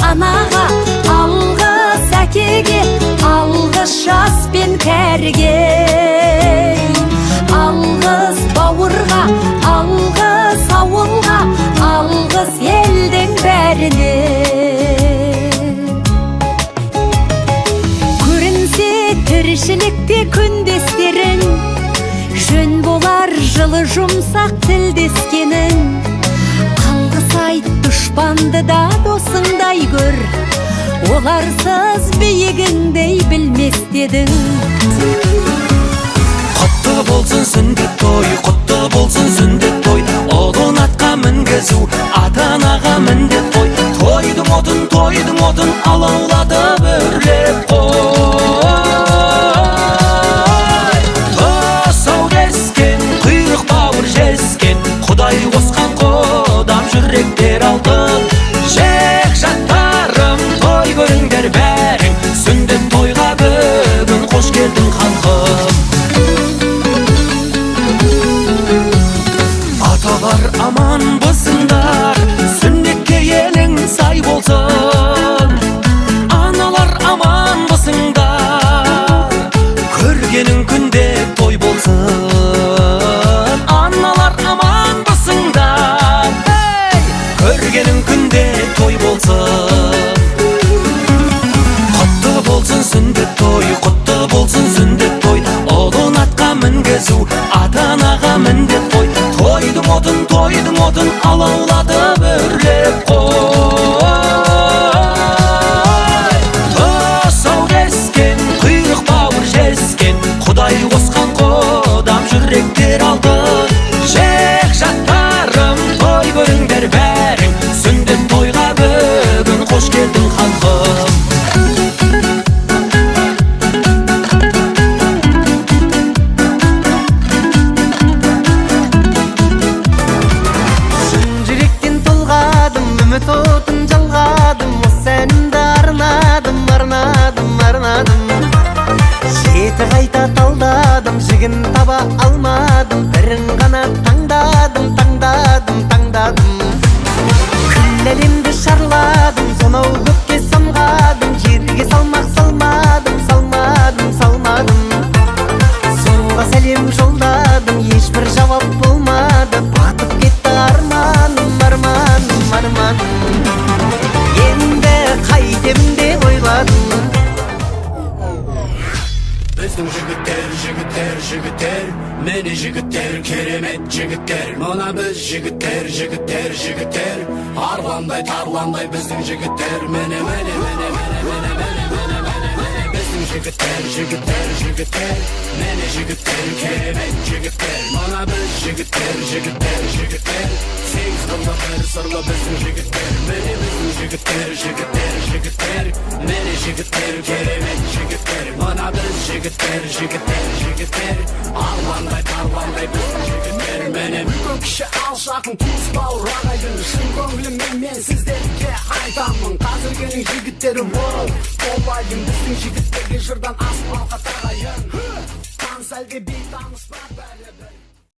анаға, алғыс әкеге, алғыс жас пен кәріге, алғыс бауырға, алғыс ауылға, алғыс елдің бәріне. Көрінсе тіршілікте күндестерің, жөн болар жылы жұмсақ тілдескенің. Алғыс айт дұшпанды да досыңдай көр, оларсыз биігіңдей білмес дедің. Құтты болсын сүндет той, құтты болсын сүндет той, ұлын атқа мінгізу ата-анаға міндет той. Тойдың отын алауладып өрлеп қой. Тосау кескен, құйрық бауыр жескен, Құдай қосқан қодам жүректер алтын. Жек жаттарым, той көріңдер бәрің, сүндет тойға бүгін қош келдің халқым. Аталар аман болсындар, сүндетке елің сай болсын. Аналар аман болсыңдар, көргенің күнде той болсын. Аналар аман болсыңдар, көргенің күнде той болсын. Құтты болсын сүндет той, құтты болсын сүндет той, ұлын атқа мінгізу ата-анаға міндет той. Тойдың отын алауладып өрлеп қой. Тосау кескен, құйрық бауыр жескен, Құдай қосқан қодам жүректер алтын. Жек жаттарым, той көріңдер бәрің, сүндет тойға бүгін қош келдің халқым. Үміт отын жалғадым, осы әнімді арнадым. Жеті қайта талдадым, жігін таба алмадым, бірін ғана таңдадым. Күл әлемді шарладым, сонау көкке самғадым, жерге салмақ салмадым. Сонға сәлем жолдадым, ешбір жауап болмады, батып кетті арманым. Енді қайтемін деп ойладым. Біздің жігіттер, мені жігіттер, керемет жігіттер. Мұна біз жігіттер, арландай тарландай біздің жігіттер. Мені жігіттер, мені жігіттер, керемет жігіттер. Мұна біз жігіттер, сегіз қырлы бір сырлы біздің жігіттер. Мені біздің жігіттер, мені жігіттер, керемет жігіттер. Мұна біз жігіттер, арландай тарландай біздің жігіттер. Мені үлкен кіші алшақын туыс бауыр ағайын, шын көңіліммен мен сіздерге айтамын. Қазіргенің жігіттері мол болайын, біздің жігіттерге жырдан аспалға тағайын. Таныс әлде бейтаныс па бәрі бір.